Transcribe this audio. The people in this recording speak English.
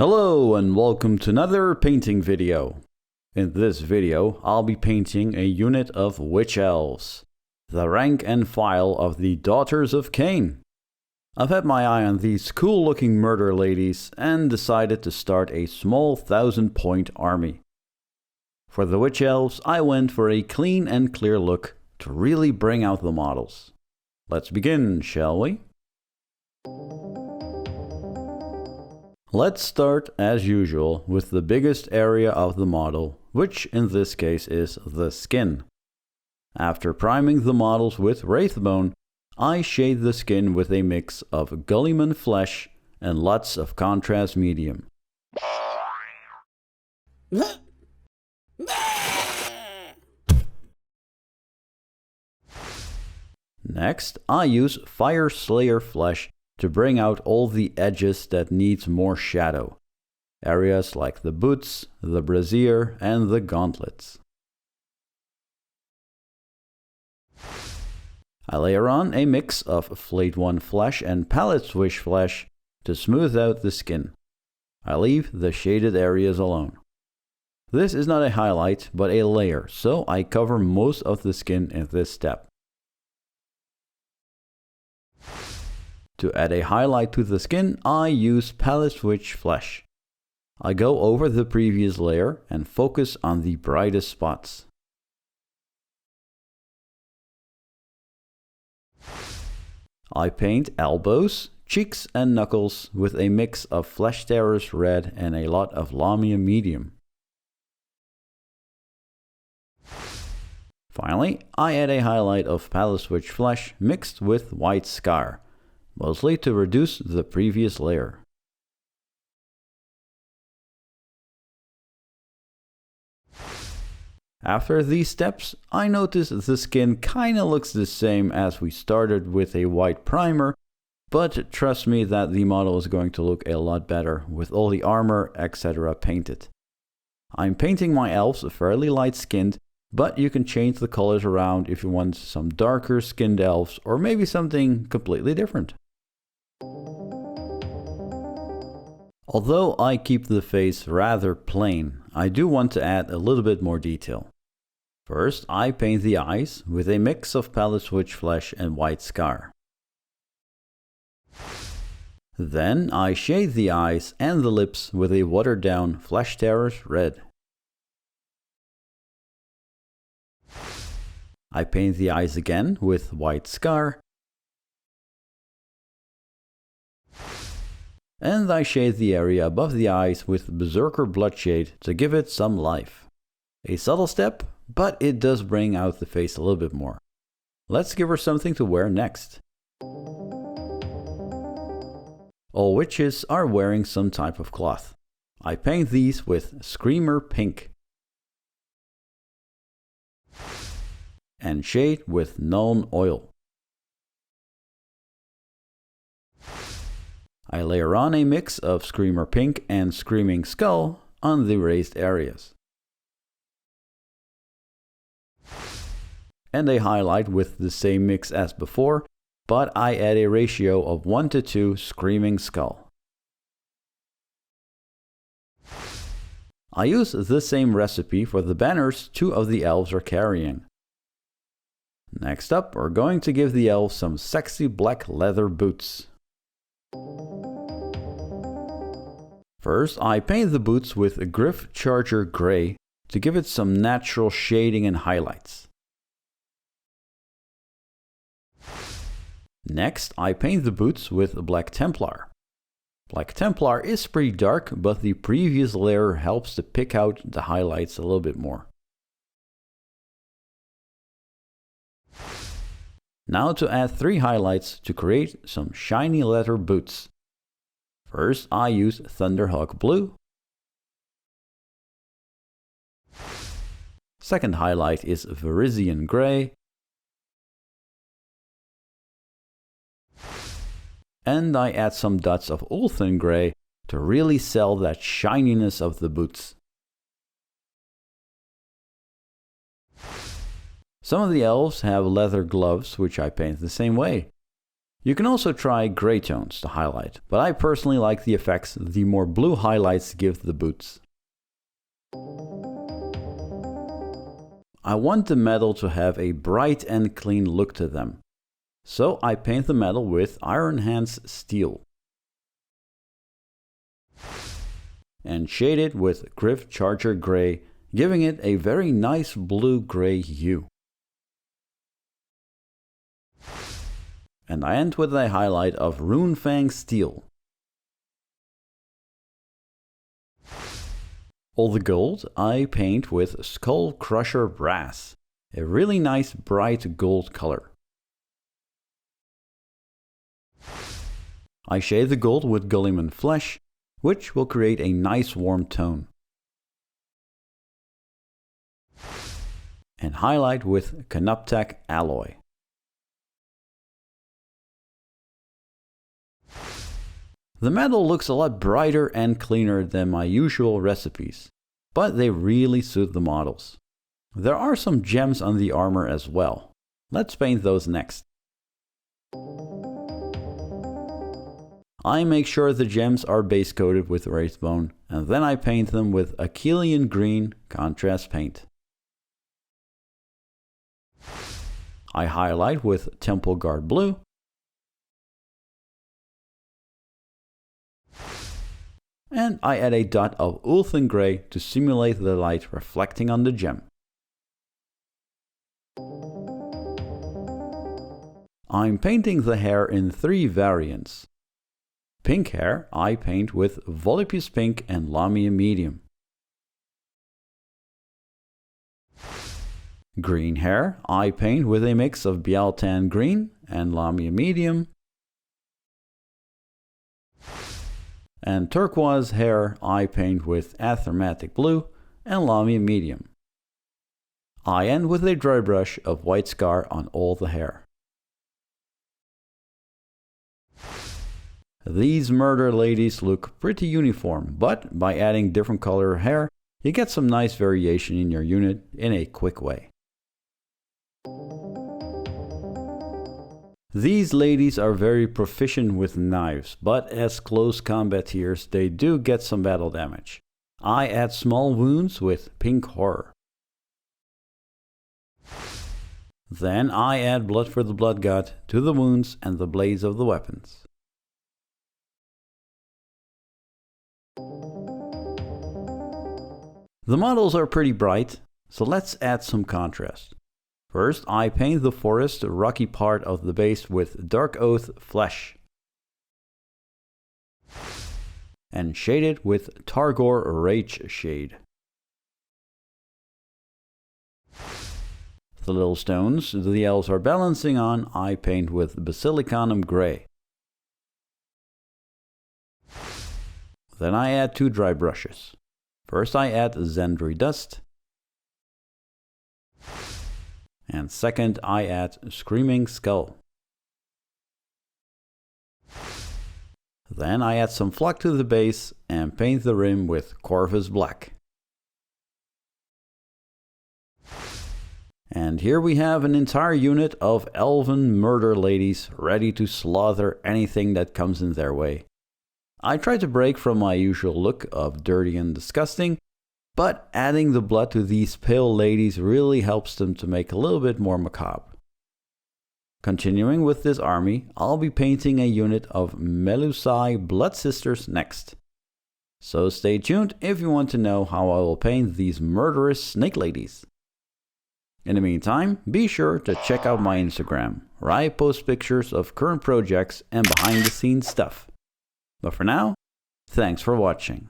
Hello and welcome to another painting video. In this video, I'll be painting a unit of Witch Elves, the rank and file of the Daughters of Khaine. I've had my eye on these cool looking murder ladies and decided to start a small 1000-point army. For the Witch Elves, I went for a clean and clear look to really bring out the models. Let's begin, shall we? Let's start, as usual, with the biggest area of the model, which in this case is the skin. After priming the models with Wraithbone, I shade the skin with a mix of Guilliman Flesh and lots of contrast medium. Next, I use Fyreslayer Flesh to bring out all the edges that needs more shadow. Areas like the boots, the brassiere and the gauntlets. I layer on a mix of Flayed One Flesh and Pallid Flesh to smooth out the skin. I leave the shaded areas alone. This is not a highlight but a layer, so I cover most of the skin in this step. To add a highlight to the skin, I use Pallid Flesh. I go over the previous layer and focus on the brightest spots. I paint elbows, cheeks and knuckles with a mix of Flesh Terrors Red and a lot of Lahmian Medium. Finally, I add a highlight of Pallid Flesh mixed with White Scar, mostly to reduce the previous layer. After these steps, I notice the skin kinda looks the same as we started with a white primer, but trust me that the model is going to look a lot better with all the armor, etc. painted. I'm painting my elves fairly light skinned, but you can change the colors around if you want some darker skinned elves or maybe something completely different. Although I keep the face rather plain, I do want to add a little bit more detail. First, I paint the eyes with a mix of Pallid Flesh and White Scar. Then I shade the eyes and the lips with a watered down Flesh Terrors Red. I paint the eyes again with White Scar. And I shade the area above the eyes with Berserker Bloodshade to give it some life. A subtle step, but it does bring out the face a little bit more. Let's give her something to wear next. All witches are wearing some type of cloth. I paint these with Screamer Pink and shade with Nuln Oil. I layer on a mix of Screamer Pink and Screaming Skull on the raised areas. And a highlight with the same mix as before, but I add a ratio of 1:2 Screaming Skull. I use the same recipe for the banners two of the elves are carrying. Next up, we're going to give the elves some sexy black leather boots. First, I paint the boots with Gryph-Charger Grey to give it some natural shading and highlights. Next, I paint the boots with Black Templar. Black Templar is pretty dark, but the previous layer helps to pick out the highlights a little bit more. Now to add 3 highlights to create some shiny leather boots. First, I use Thunderhawk Blue. Second highlight is Fenrisian Grey. And I add some dots of Ulthen Grey to really sell that shininess of the boots. Some of the elves have leather gloves, which I paint the same way. You can also try grey tones to highlight, but I personally like the effects the more blue highlights give the boots. I want the metal to have a bright and clean look to them, so I paint the metal with Iron Hands Steel and shade it with Gryph-Charger Grey, giving it a very nice blue-grey hue. And I end with a highlight of Runefang Steel. All the gold I paint with Skull Crusher Brass, a really nice bright gold color. I shade the gold with Guilliman Flesh, which will create a nice warm tone. And highlight with Canoptek Alloy. The metal looks a lot brighter and cleaner than my usual recipes, but they really suit the models. There are some gems on the armor as well. Let's paint those next. I make sure the gems are base coated with Wraithbone, and then I paint them with Akhelian Green contrast paint. I highlight with Templar Blue, and I add a dot of Ulthuan Grey to simulate the light reflecting on the gem. I'm painting the hair in 3 variants. Pink hair I paint with Volupus Pink and Lahmian Medium. Green hair I paint with a mix of Biel-Tan Green and Lahmian Medium. And turquoise hair I paint with Aethermatic Blue and Lahmian Medium. I end with a dry brush of white scar on all the hair. These murder ladies look pretty uniform, but by adding different color hair, you get some nice variation in your unit in a quick way. These ladies are very proficient with knives, but as close combaters they do get some battle damage. I add small wounds with Pink Horror. Then I add blood for the blood god to the wounds and the blades of the weapons. The models are pretty bright, so let's add some contrast. First, I paint the forest rocky part of the base with Darkoath Flesh and shade it with Targor Rage Shade. The little stones the elves are balancing on I paint with Basilicanum Grey. Then I add 2 dry brushes. First I add Zendri Dust, and second I add Screaming Skull. Then I add some flock to the base and paint the rim with Corvus Black. And here we have an entire unit of elven murder ladies ready to slaughter anything that comes in their way. I try to break from my usual look of dirty and disgusting, but adding the blood to these pale ladies really helps them to make a little bit more macabre. Continuing with this army, I'll be painting a unit of Melusai Blood Sisters next. So stay tuned if you want to know how I will paint these murderous snake ladies. In the meantime, be sure to check out my Instagram, where I post pictures of current projects and behind the scenes stuff. But for now, thanks for watching.